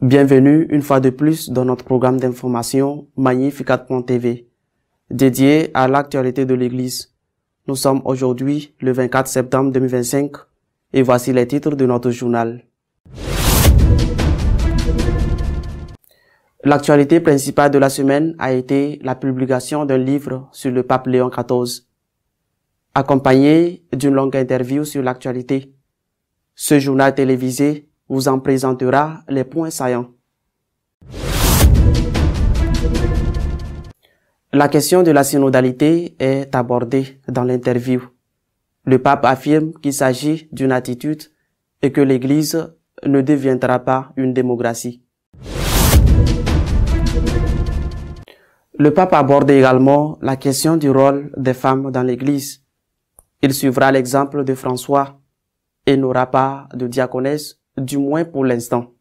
Bienvenue une fois de plus dans notre programme d'information Magnificat.tv, dédié à l'actualité de l'Église. Nous sommes aujourd'hui le 24 septembre 2025 et voici les titres de notre journal. L'actualité principale de la semaine a été la publication d'un livre sur le pape Léon XIV, accompagné d'une longue interview sur l'actualité. Ce journal télévisé vous en présentera les points saillants. La question de la synodalité est abordée dans l'interview. Le pape affirme qu'il s'agit d'une attitude et que l'Église ne deviendra pas une démocratie. Le pape aborde également la question du rôle des femmes dans l'Église. Il suivra l'exemple de François et n'aura pas de diaconesse, du moins pour l'instant.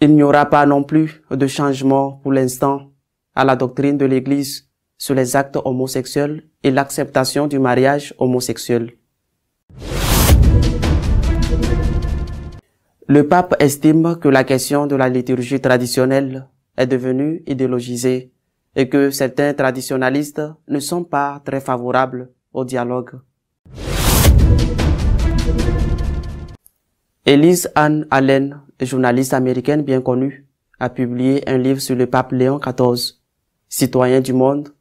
Il n'y aura pas non plus de changement pour l'instant à la doctrine de l'Église sur les actes homosexuels et l'acceptation du mariage homosexuel. Le pape estime que la question de la liturgie traditionnelle est devenue idéologisée et que certains traditionalistes ne sont pas très favorables au dialogue. Elise Ann Allen, journaliste américaine bien connue, a publié un livre sur le pape Léon XIV, citoyen du monde,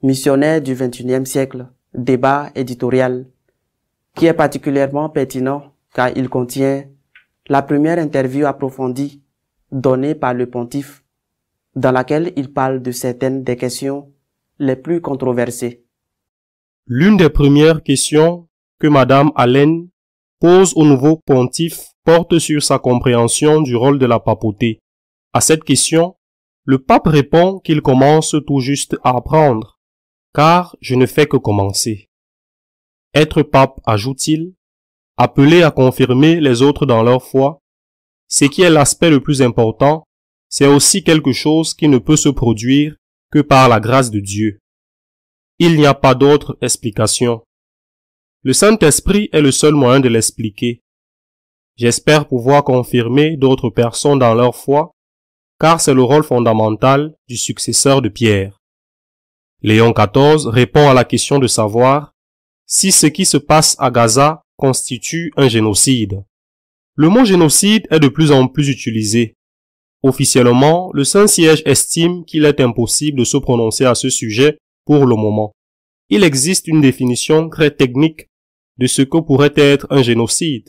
missionnaire du XXIe siècle, débat éditorial, qui est particulièrement pertinent car il contient la première interview approfondie donnée par le pontife, dans laquelle il parle de certaines des questions les plus controversées. L'une des premières questions que Madame Allen pose au nouveau pontife porte sur sa compréhension du rôle de la papauté. À cette question, le pape répond qu'il commence tout juste à apprendre, car je ne fais que commencer. Être pape, ajoute-t-il, appelé à confirmer les autres dans leur foi, ce qui est l'aspect le plus important, c'est aussi quelque chose qui ne peut se produire que par la grâce de Dieu. Il n'y a pas d'autre explication. Le Saint-Esprit est le seul moyen de l'expliquer. J'espère pouvoir confirmer d'autres personnes dans leur foi, car c'est le rôle fondamental du successeur de Pierre. Léon XIV répond à la question de savoir si ce qui se passe à Gaza constitue un génocide. Le mot génocide est de plus en plus utilisé. Officiellement, le Saint-Siège estime qu'il est impossible de se prononcer à ce sujet pour le moment. Il existe une définition très technique de ce que pourrait être un génocide,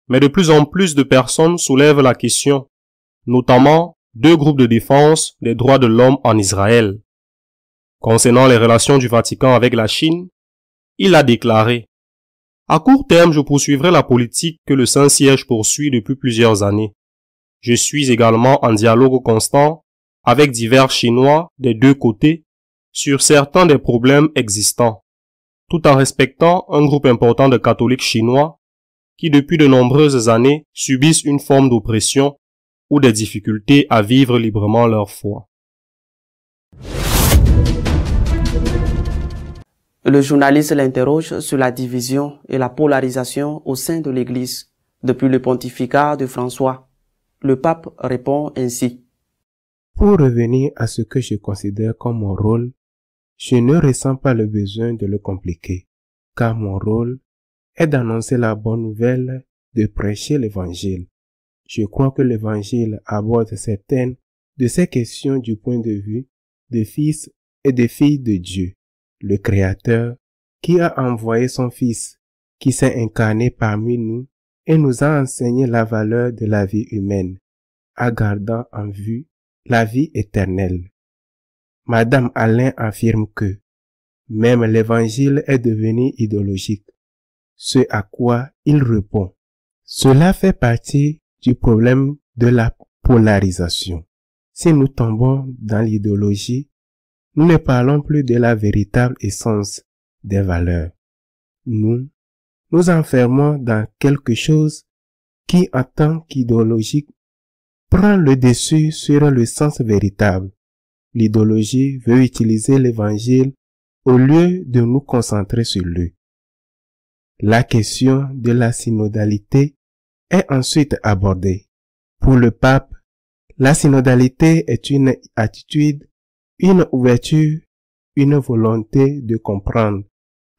mais de plus en plus de personnes soulèvent la question, notamment deux groupes de défense des droits de l'homme en Israël. Concernant les relations du Vatican avec la Chine, il a déclaré « À court terme, je poursuivrai la politique que le Saint-Siège poursuit depuis plusieurs années. Je suis également en dialogue constant avec divers Chinois des deux côtés sur certains des problèmes existants, tout en respectant un groupe important de catholiques chinois qui depuis de nombreuses années subissent une forme d'oppression ou des difficultés à vivre librement leur foi. » Le journaliste l'interroge sur la division et la polarisation au sein de l'Église depuis le pontificat de François. Le pape répond ainsi. Pour revenir à ce que je considère comme mon rôle, je ne ressens pas le besoin de le compliquer, car mon rôle est d'annoncer la bonne nouvelle, de prêcher l'Évangile. Je crois que l'Évangile aborde certaines de ces questions du point de vue des fils et des filles de Dieu, le Créateur, qui a envoyé son Fils, qui s'est incarné parmi nous et nous a enseigné la valeur de la vie humaine, en gardant en vue la vie éternelle. Madame Allen affirme que même l'Évangile est devenu idéologique, ce à quoi il répond. Cela fait partie du problème de la polarisation. Si nous tombons dans l'idéologie, nous ne parlons plus de la véritable essence des valeurs. Nous enfermons dans quelque chose qui, en tant qu'idéologique, prend le dessus sur le sens véritable. L'idéologie veut utiliser l'évangile au lieu de nous concentrer sur lui. La question de la synodalité est ensuite abordée. Pour le pape, la synodalité est une attitude, une ouverture, une volonté de comprendre.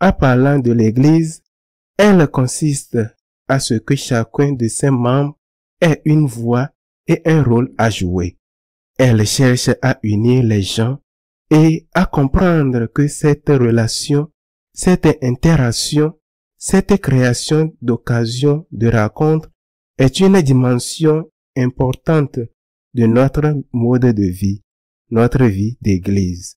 En parlant de l'Église, elle consiste à ce que chacun de ses membres ait une voix et un rôle à jouer. Elle cherche à unir les gens et à comprendre que cette relation, cette interaction, cette création d'occasions de rencontres est une dimension importante de notre mode de vie, notre vie d'Église.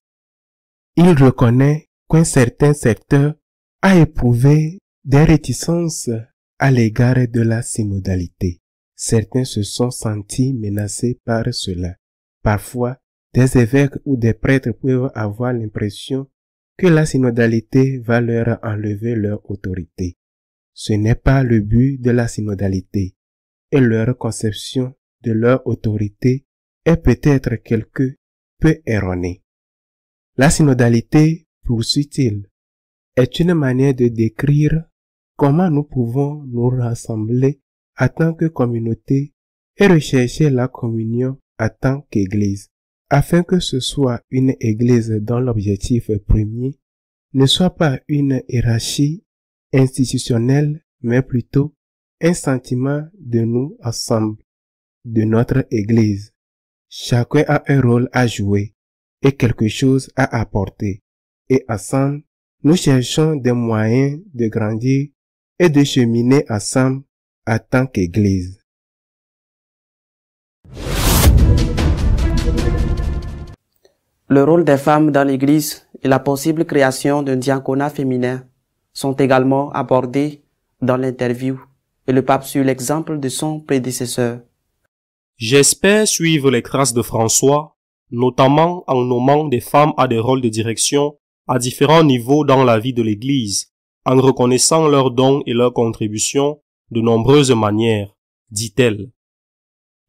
Il reconnaît qu'un certain secteur a éprouvé des réticences à l'égard de la synodalité. Certains se sont sentis menacés par cela. Parfois, des évêques ou des prêtres peuvent avoir l'impression que la synodalité va leur enlever leur autorité. Ce n'est pas le but de la synodalité, et leur conception de leur autorité est peut-être quelque peu erronée. La synodalité, poursuit-il, est une manière de décrire comment nous pouvons nous rassembler en tant que communauté et rechercher la communion en tant qu'Église, afin que ce soit une Église dont l'objectif premier ne soit pas une hiérarchie institutionnelle, mais plutôt un sentiment de nous ensemble, de notre Église. Chacun a un rôle à jouer et quelque chose à apporter, et ensemble, nous cherchons des moyens de grandir et de cheminer ensemble en tant qu'Église. Le rôle des femmes dans l'Église et la possible création d'un diaconat féminin sont également abordés dans l'interview et le pape suit l'exemple de son prédécesseur. J'espère suivre les traces de François, notamment en nommant des femmes à des rôles de direction à différents niveaux dans la vie de l'Église, en reconnaissant leurs dons et leurs contributions de nombreuses manières, dit-elle.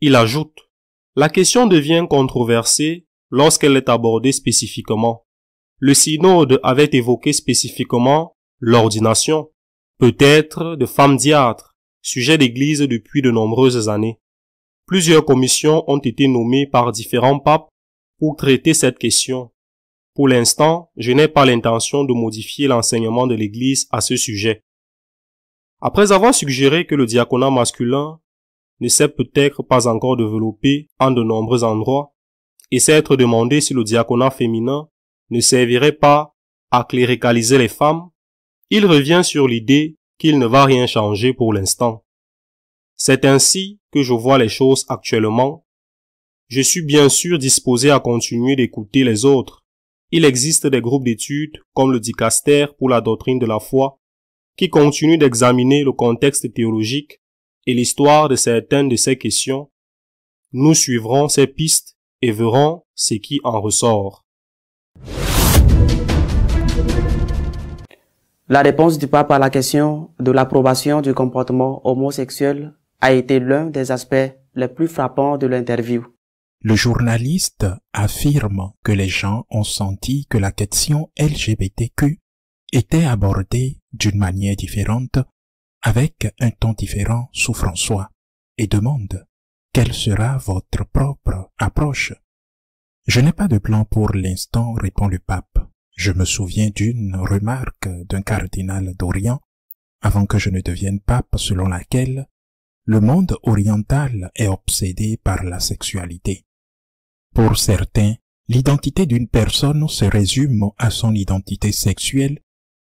Il ajoute, la question devient controversée lorsqu'elle est abordée spécifiquement. Le synode avait évoqué spécifiquement l'ordination, peut-être de femmes diâtres, sujet d'église depuis de nombreuses années. Plusieurs commissions ont été nommées par différents papes pour traiter cette question. Pour l'instant, je n'ai pas l'intention de modifier l'enseignement de l'Église à ce sujet. Après avoir suggéré que le diaconat masculin ne s'est peut-être pas encore développé en de nombreux endroits, et s'être demandé si le diaconat féminin ne servirait pas à cléricaliser les femmes, il revient sur l'idée qu'il ne va rien changer pour l'instant. C'est ainsi que je vois les choses actuellement. Je suis bien sûr disposé à continuer d'écouter les autres. Il existe des groupes d'études comme le Dicaster pour la doctrine de la foi qui continuent d'examiner le contexte théologique et l'histoire de certaines de ces questions. Nous suivrons ces pistes et verrons ce qui en ressort. La réponse du pape à la question de l'approbation du comportement homosexuel a été l'un des aspects les plus frappants de l'interview. Le journaliste affirme que les gens ont senti que la question LGBTQ était abordée d'une manière différente, avec un ton différent sous François, et demande quelle sera votre propre approche. Je n'ai pas de plan pour l'instant, répond le pape. Je me souviens d'une remarque d'un cardinal d'Orient, avant que je ne devienne pape, selon laquelle le monde oriental est obsédé par la sexualité. Pour certains, l'identité d'une personne se résume à son identité sexuelle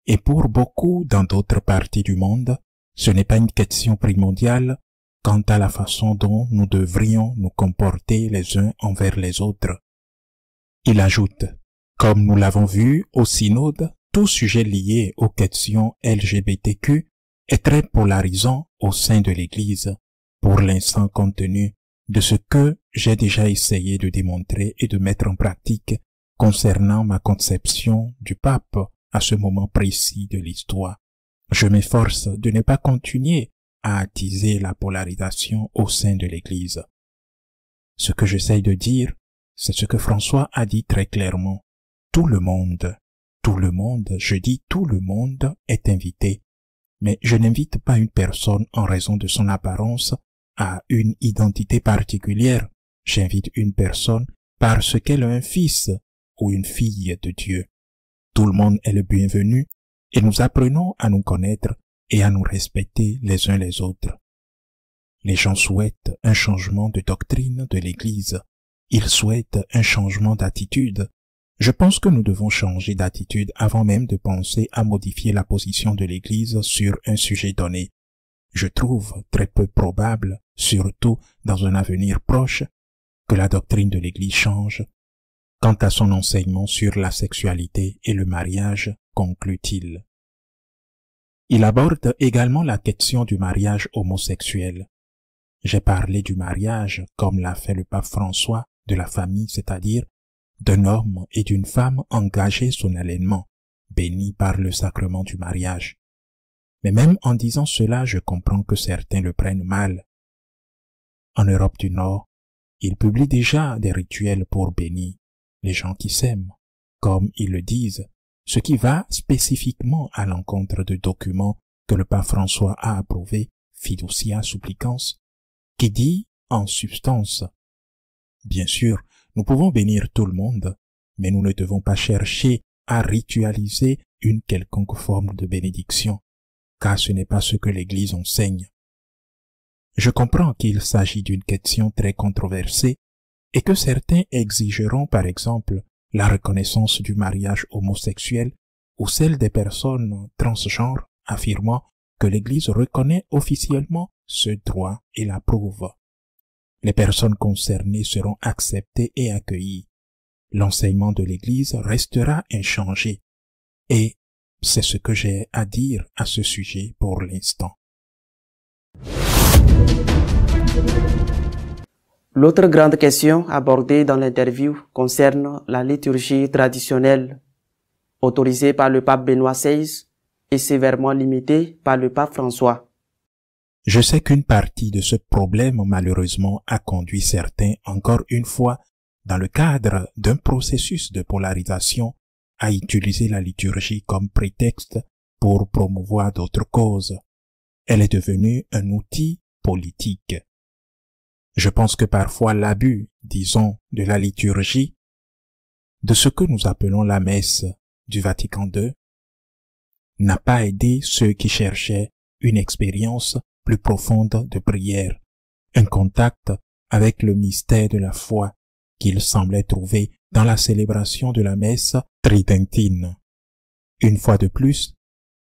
et pour beaucoup dans d'autres parties du monde, ce n'est pas une question primordiale quant à la façon dont nous devrions nous comporter les uns envers les autres. Il ajoute, comme nous l'avons vu au synode, tout sujet lié aux questions LGBTQ est très polarisant au sein de l'Église, pour l'instant compte tenu de ce que j'ai déjà essayé de démontrer et de mettre en pratique concernant ma conception du pape à ce moment précis de l'histoire. Je m'efforce de ne pas continuer à attiser la polarisation au sein de l'Église. Ce que j'essaye de dire, c'est ce que François a dit très clairement. Tout le monde, je dis tout le monde est invité. Mais je n'invite pas une personne en raison de son apparence à une identité particulière. J'invite une personne parce qu'elle a un fils ou une fille de Dieu. Tout le monde est le bienvenu et nous apprenons à nous connaître et à nous respecter les uns les autres. Les gens souhaitent un changement de doctrine de l'Église. Ils souhaitent un changement d'attitude. Je pense que nous devons changer d'attitude avant même de penser à modifier la position de l'Église sur un sujet donné. Je trouve très peu probable, surtout dans un avenir proche, que la doctrine de l'Église change. Quant à son enseignement sur la sexualité et le mariage, conclut-il. Il aborde également la question du mariage homosexuel. J'ai parlé du mariage, comme l'a fait le pape François, de la famille, c'est-à-dire d'un homme et d'une femme engagés solennellement, bénis par le sacrement du mariage. Mais même en disant cela, je comprends que certains le prennent mal. En Europe du Nord, ils publient déjà des rituels pour bénir les gens qui s'aiment, comme ils le disent, ce qui va spécifiquement à l'encontre de documents que le pape François a approuvés, Fiducia Supplicans, qui dit en substance, bien sûr, nous pouvons bénir tout le monde, mais nous ne devons pas chercher à ritualiser une quelconque forme de bénédiction, car ce n'est pas ce que l'Église enseigne. Je comprends qu'il s'agit d'une question très controversée et que certains exigeront par exemple la reconnaissance du mariage homosexuel ou celle des personnes transgenres affirmant que l'Église reconnaît officiellement ce droit et l'approuve. Les personnes concernées seront acceptées et accueillies. L'enseignement de l'Église restera inchangé. Et c'est ce que j'ai à dire à ce sujet pour l'instant. L'autre grande question abordée dans l'interview concerne la liturgie traditionnelle, autorisée par le pape Benoît XVI et sévèrement limitée par le pape François. Je sais qu'une partie de ce problème, malheureusement, a conduit certains, encore une fois, dans le cadre d'un processus de polarisation, à utiliser la liturgie comme prétexte pour promouvoir d'autres causes. Elle est devenue un outil politique. Je pense que parfois l'abus, disons, de la liturgie, de ce que nous appelons la messe du Vatican II, n'a pas aidé ceux qui cherchaient une expérience plus profonde de prière, un contact avec le mystère de la foi qu'ils semblaient trouver dans la célébration de la messe tridentine. Une fois de plus,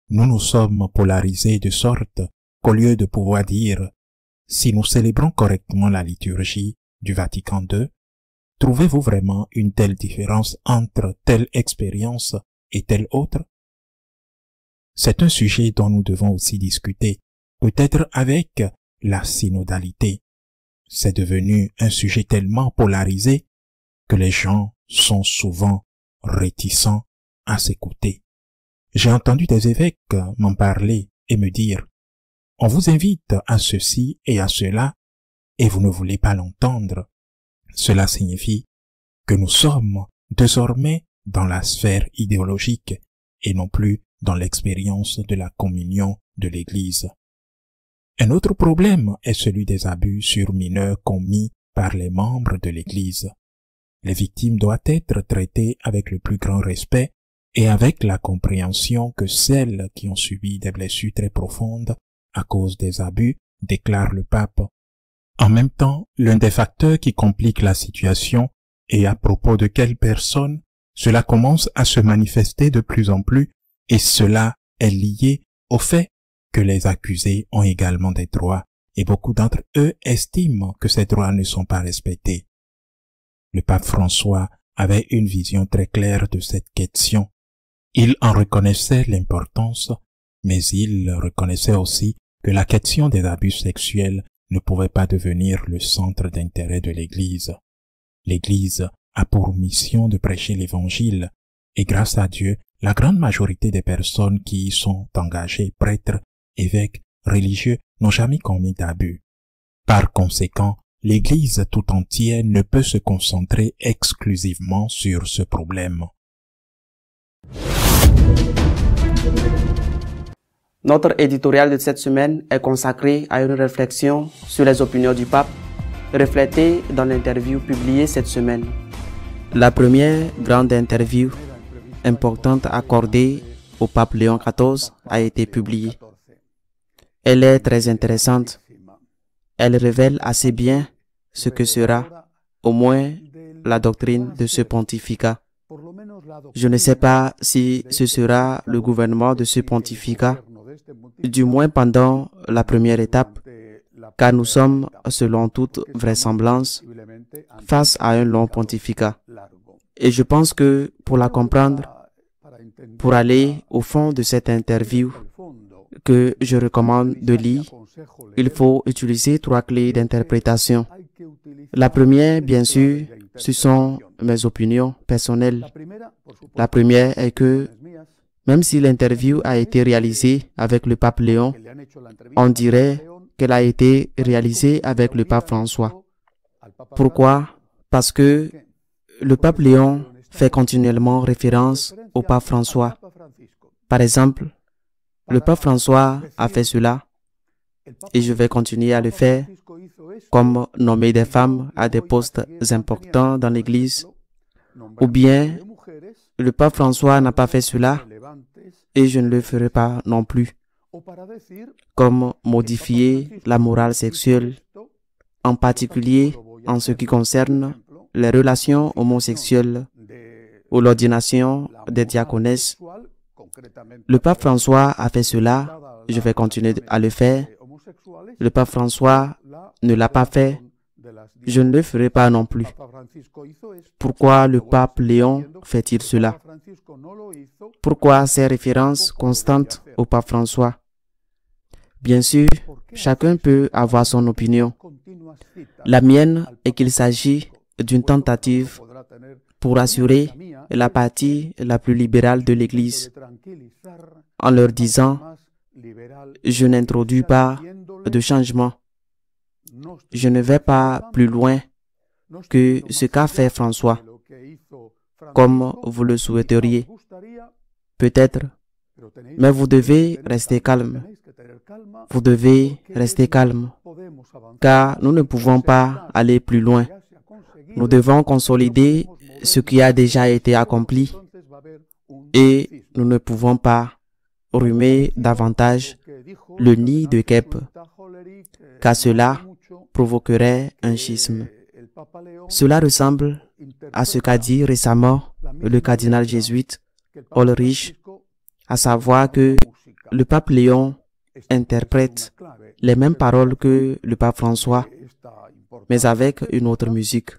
nous nous sommes polarisés de sorte qu'au lieu de pouvoir dire « Si nous célébrons correctement la liturgie du Vatican II, trouvez-vous vraiment une telle différence entre telle expérience et telle autre ?» C'est un sujet dont nous devons aussi discuter, peut-être avec la synodalité. C'est devenu un sujet tellement polarisé que les gens sont souvent réticents à s'écouter. J'ai entendu des évêques m'en parler et me dire « On vous invite à ceci et à cela et vous ne voulez pas l'entendre. » Cela signifie que nous sommes désormais dans la sphère idéologique et non plus dans l'expérience de la communion de l'Église. Un autre problème est celui des abus sur mineurs commis par les membres de l'Église. Les victimes doivent être traitées avec le plus grand respect et avec la compréhension que celles qui ont subi des blessures très profondes à cause des abus, déclare le pape. En même temps, l'un des facteurs qui complique la situation est à propos de quelles personnes cela commence à se manifester de plus en plus, et cela est lié au fait que les accusés ont également des droits et beaucoup d'entre eux estiment que ces droits ne sont pas respectés. Le pape François avait une vision très claire de cette question. Il en reconnaissait l'importance, mais il reconnaissait aussi que la question des abus sexuels ne pouvait pas devenir le centre d'intérêt de l'Église. L'Église a pour mission de prêcher l'Évangile, et grâce à Dieu, la grande majorité des personnes qui y sont engagées, prêtres, évêques, religieux, n'ont jamais commis d'abus. Par conséquent, l'Église tout entière ne peut se concentrer exclusivement sur ce problème. Notre éditorial de cette semaine est consacré à une réflexion sur les opinions du pape, reflétées dans l'interview publiée cette semaine. La première grande interview importante accordée au pape Léon XIV a été publiée. Elle est très intéressante. Elle révèle assez bien ce que sera, au moins, la doctrine de ce pontificat. Je ne sais pas si ce sera le gouvernement de ce pontificat, du moins pendant la première étape, car nous sommes, selon toute vraisemblance, face à un long pontificat. Et je pense que pour la comprendre, pour aller au fond de cette interview que je recommande de lire, il faut utiliser 3 clés d'interprétation. La première, bien sûr, ce sont mes opinions personnelles. La première est que, même si l'interview a été réalisée avec le pape Léon, on dirait qu'elle a été réalisée avec le pape François. Pourquoi? Parce que le pape Léon fait continuellement référence au pape François. Par exemple, le pape François a fait cela et je vais continuer à le faire, comme nommer des femmes à des postes importants dans l'Église. Ou bien, le pape François n'a pas fait cela et je ne le ferai pas non plus, comme modifier la morale sexuelle, en particulier en ce qui concerne les relations homosexuelles ou l'ordination des diaconesses. Le pape François a fait cela, je vais continuer à le faire. Le pape François ne l'a pas fait, je ne le ferai pas non plus. Pourquoi le pape Léon fait-il cela? Pourquoi ces références constantes au pape François? Bien sûr, chacun peut avoir son opinion. La mienne est qu'il s'agit d'une tentative pour assurer la partie la plus libérale de l'Église en leur disant « Je n'introduis pas de changement. Je ne vais pas plus loin que ce qu'a fait François, comme vous le souhaiteriez. Peut-être, mais vous devez rester calme. Vous devez rester calme, car nous ne pouvons pas aller plus loin. Nous devons consolider ce qui a déjà été accompli et nous ne pouvons pas remuer davantage le nid de guêpe, car cela provoquerait un schisme. Cela ressemble à ce qu'a dit récemment le cardinal jésuite Ulrich, à savoir que le pape Léon interprète les mêmes paroles que le pape François, mais avec une autre musique.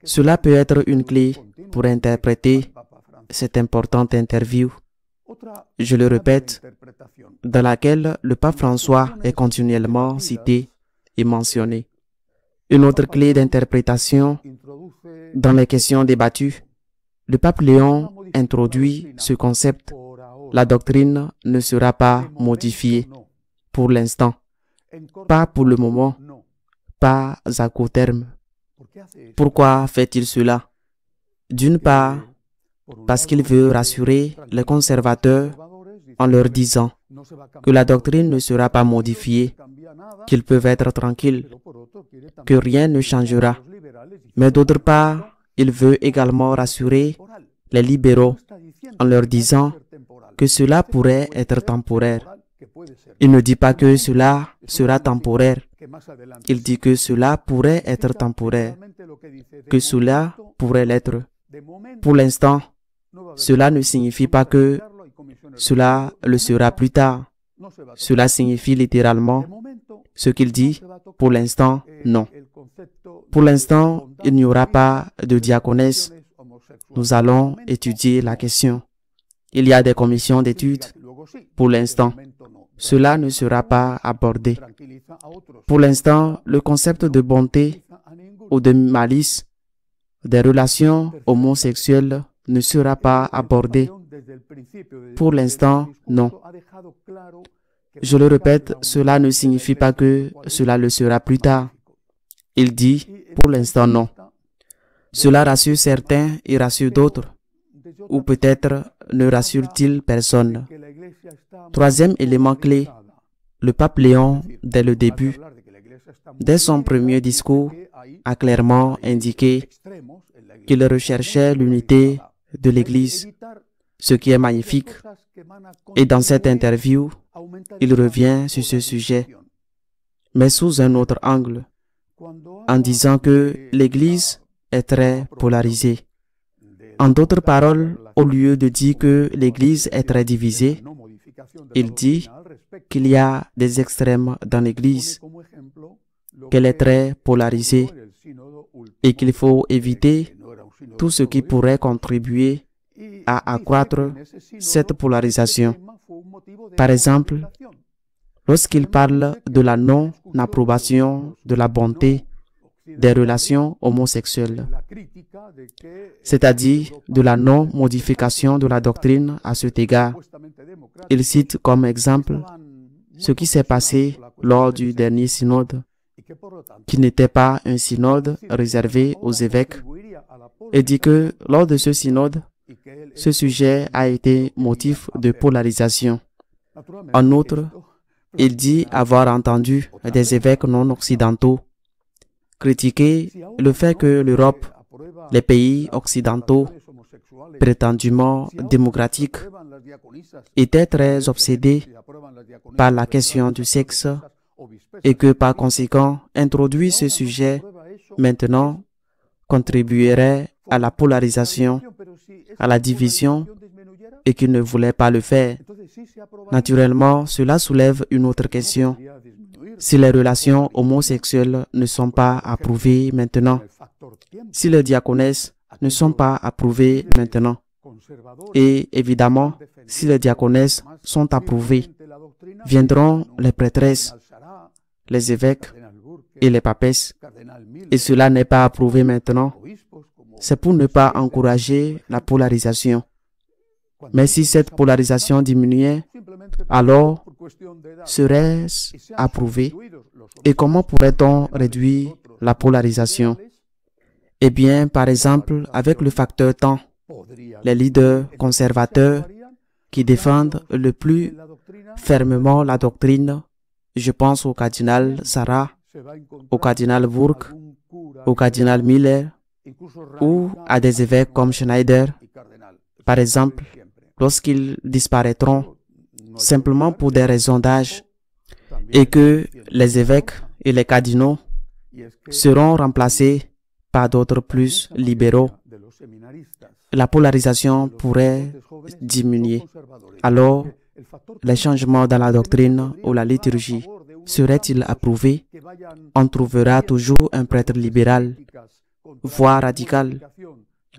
Cela peut être une clé pour interpréter cette importante interview, je le répète, dans laquelle le pape François est continuellement cité et mentionné. Une autre clé d'interprétation dans les questions débattues, le pape Léon introduit ce concept: la doctrine ne sera pas modifiée pour l'instant, pas pour le moment, pas à court terme. Pourquoi fait-il cela? D'une part, parce qu'il veut rassurer les conservateurs en leur disant que la doctrine ne sera pas modifiée, qu'ils peuvent être tranquilles, que rien ne changera. Mais d'autre part, il veut également rassurer les libéraux en leur disant que cela pourrait être temporaire. Il ne dit pas que cela sera temporaire. Il dit que cela pourrait être temporaire, que cela pourrait l'être. Pour l'instant, cela ne signifie pas que cela le sera plus tard. Cela signifie littéralement ce qu'il dit. Pour l'instant, non. Pour l'instant, il n'y aura pas de diaconesse. Nous allons étudier la question. Il y a des commissions d'études. Pour l'instant, cela ne sera pas abordé. Pour l'instant, le concept de bonté ou de malice des relations homosexuelles ne sera pas abordé. Pour l'instant, non. Je le répète, cela ne signifie pas que cela le sera plus tard. Il dit, pour l'instant non. Cela rassure certains et rassure d'autres, ou peut-être ne rassure-t-il personne. Troisième élément clé, le pape Léon, dès le début, dès son premier discours, a clairement indiqué qu'il recherchait l'unité de l'Église, ce qui est magnifique. Et dans cette interview, il revient sur ce sujet, mais sous un autre angle, en disant que l'Église est très polarisée. En d'autres paroles, au lieu de dire que l'Église est très divisée, il dit qu'il y a des extrêmes dans l'Église, qu'elle est très polarisée et qu'il faut éviter tout ce qui pourrait contribuer à accroître cette polarisation. Par exemple, lorsqu'il parle de la non-approbation de la bonté des relations homosexuelles, c'est-à-dire de la non-modification de la doctrine à cet égard. Il cite comme exemple ce qui s'est passé lors du dernier synode, qui n'était pas un synode réservé aux évêques, et dit que lors de ce synode, ce sujet a été motif de polarisation. En outre, il dit avoir entendu des évêques non occidentaux critiquer le fait que l'Europe, les pays occidentaux, prétendument démocratiques, étaient très obsédés par la question du sexe et que par conséquent, introduire ce sujet maintenant contribuerait à la polarisation, à la division et qu'ils ne voulaient pas le faire. Naturellement, cela soulève une autre question. Si les relations homosexuelles ne sont pas approuvées maintenant, si les diaconesses ne sont pas approuvées maintenant, et évidemment, si les diaconesses sont approuvées, viendront les prêtresses, les évêques et les papesses, et cela n'est pas approuvé maintenant, c'est pour ne pas encourager la polarisation. Mais si cette polarisation diminuait, alors serait-ce approuvé? Et comment pourrait-on réduire la polarisation? Eh bien, par exemple, avec le facteur temps, les leaders conservateurs qui défendent le plus fermement la doctrine, je pense au cardinal Sarah, au cardinal Burke, au cardinal Miller ou à des évêques comme Schneider, par exemple, lorsqu'ils disparaîtront simplement pour des raisons d'âge et que les évêques et les cardinaux seront remplacés par d'autres plus libéraux, la polarisation pourrait diminuer. Alors, les changements dans la doctrine ou la liturgie seraient-ils approuvés? On trouvera toujours un prêtre libéral, voire radical,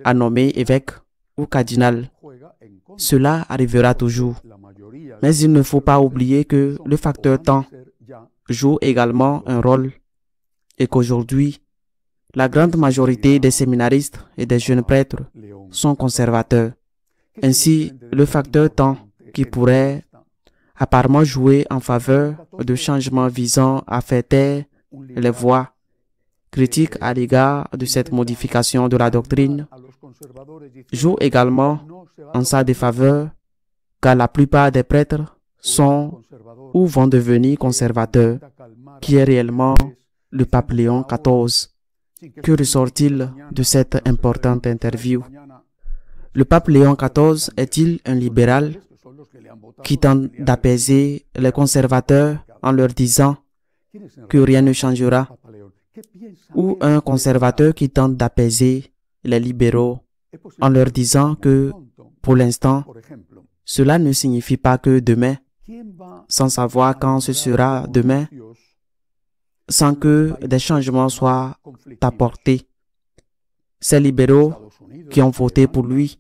à nommer évêque ou cardinal. Cela arrivera toujours. Mais il ne faut pas oublier que le facteur temps joue également un rôle et qu'aujourd'hui, la grande majorité des séminaristes et des jeunes prêtres sont conservateurs. Ainsi, le facteur temps qui pourrait apparemment jouer en faveur de changements visant à faire taire les voix critiques à l'égard de cette modification de la doctrine joue également en sa défaveur, car la plupart des prêtres sont ou vont devenir conservateurs, qui est réellement le pape Léon XIV. Que ressort-il de cette importante interview? Le pape Léon XIV est-il un libéral qui tente d'apaiser les conservateurs en leur disant que rien ne changera, ou un conservateur qui tente d'apaiser les libéraux en leur disant que, pour l'instant, cela ne signifie pas que demain, sans savoir quand ce sera demain, sans que des changements soient apportés. Ces libéraux qui ont voté pour lui,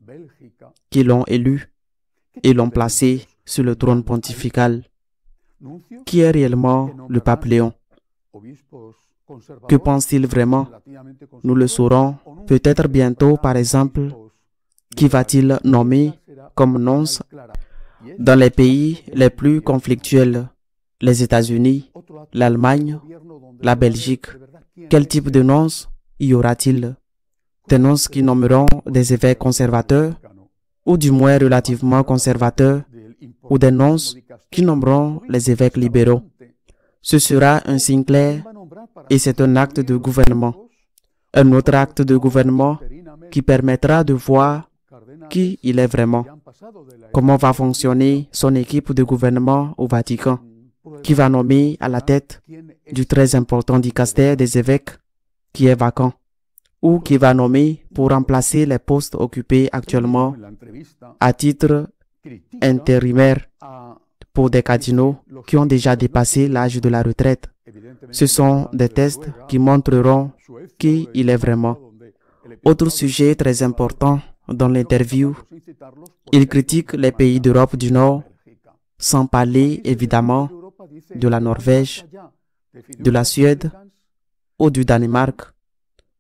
qui l'ont élu et l'ont placé sur le trône pontifical. Qui est réellement le pape Léon? Que pense-t-il vraiment? Nous le saurons peut-être bientôt, par exemple. Qui va-t-il nommer comme nonce dans les pays les plus conflictuels? Les États-Unis, l'Allemagne, la Belgique. Quel type de nonces y aura-t-il? Des nonces qui nommeront des évêques conservateurs, ou du moins relativement conservateurs, ou des nonces qui nommeront les évêques libéraux. Ce sera un signe clair et c'est un acte de gouvernement. Un autre acte de gouvernement qui permettra de voir qui il est vraiment. Comment va fonctionner son équipe de gouvernement au Vatican, qui va nommer à la tête du très important dicaster des évêques qui est vacant, ou qui va nommer pour remplacer les postes occupés actuellement à titre intérimaire pour des cardinaux qui ont déjà dépassé l'âge de la retraite. Ce sont des tests qui montreront qui il est vraiment. Autre sujet très important dans l'interview, il critique les pays d'Europe du Nord, sans parler évidemment de la Norvège, de la Suède ou du Danemark,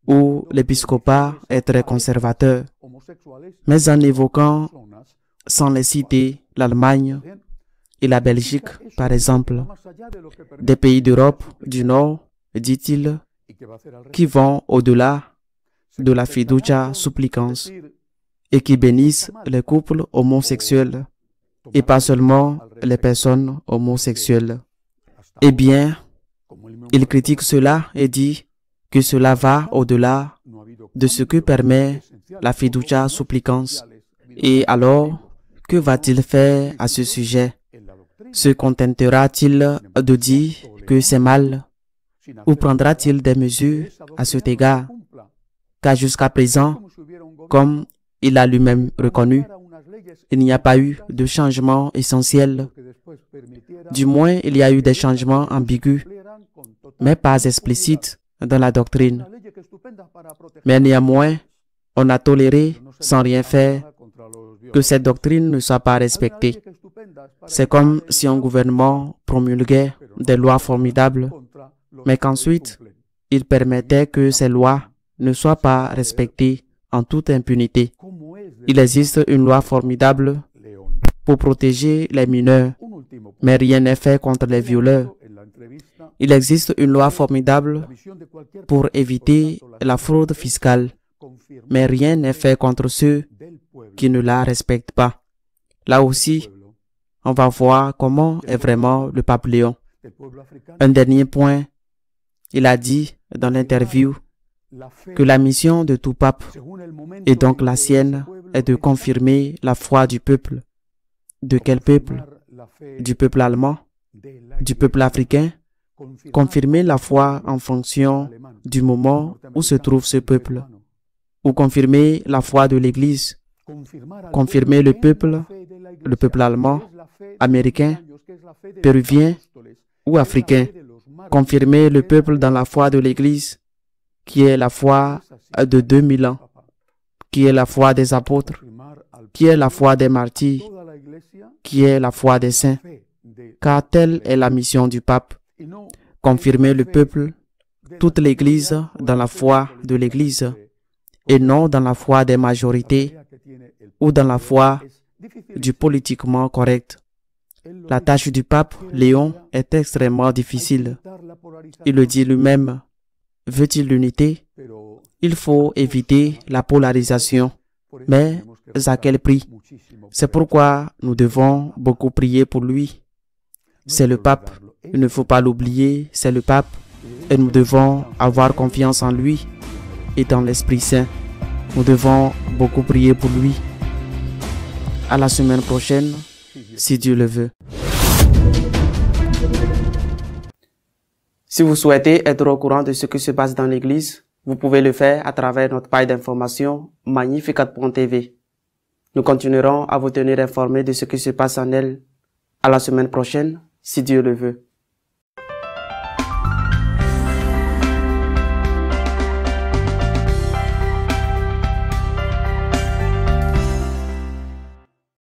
où l'épiscopat est très conservateur, mais en évoquant, sans les citer, l'Allemagne et la Belgique, par exemple, des pays d'Europe du Nord, dit-il, qui vont au-delà de la fiducia supplicans et qui bénissent les couples homosexuels et pas seulement les personnes homosexuelles. Eh bien, il critique cela et dit que cela va au-delà de ce que permet la fiducia supplicans. Et alors, que va-t-il faire à ce sujet? Se contentera-t-il de dire que c'est mal ou prendra-t-il des mesures à cet égard? Car jusqu'à présent, comme il a lui-même reconnu, il n'y a pas eu de changement essentiel. Du moins, il y a eu des changements ambigus, mais pas explicites dans la doctrine. Mais néanmoins, on a toléré, sans rien faire, que cette doctrine ne soit pas respectée. C'est comme si un gouvernement promulguait des lois formidables, mais qu'ensuite, il permettait que ces lois ne soient pas respectées en toute impunité. Il existe une loi formidable pour protéger les mineurs, mais rien n'est fait contre les violeurs. Il existe une loi formidable pour éviter la fraude fiscale, mais rien n'est fait contre ceux qui ne la respectent pas. Là aussi, on va voir comment est vraiment le pape Léon. Un dernier point, il a dit dans l'interview que la mission de tout pape, et donc la sienne, est de confirmer la foi du peuple. De quel peuple? Du peuple allemand? Du peuple africain? Confirmer la foi en fonction du moment où se trouve ce peuple. Ou confirmer la foi de l'Église. Confirmer le peuple allemand, américain, péruvien ou africain. Confirmer le peuple dans la foi de l'Église, qui est la foi de 2000 ans, qui est la foi des apôtres, qui est la foi des martyrs, qui est la foi des saints, car telle est la mission du pape. Confirmer le peuple, toute l'Église dans la foi de l'Église, et non dans la foi des majorités ou dans la foi du politiquement correct. La tâche du pape Léon est extrêmement difficile. Il le dit lui-même. Veut-il l'unité? Il faut éviter la polarisation. Mais à quel prix? C'est pourquoi nous devons beaucoup prier pour lui. C'est le pape. Il ne faut pas l'oublier. C'est le pape. Et nous devons avoir confiance en lui et dans l'Esprit Saint. Nous devons beaucoup prier pour lui. À la semaine prochaine, si Dieu le veut. Si vous souhaitez être au courant de ce qui se passe dans l'Église, vous pouvez le faire à travers notre page d'information Magnificat.tv. Nous continuerons à vous tenir informés de ce qui se passe en elle. À la semaine prochaine, si Dieu le veut.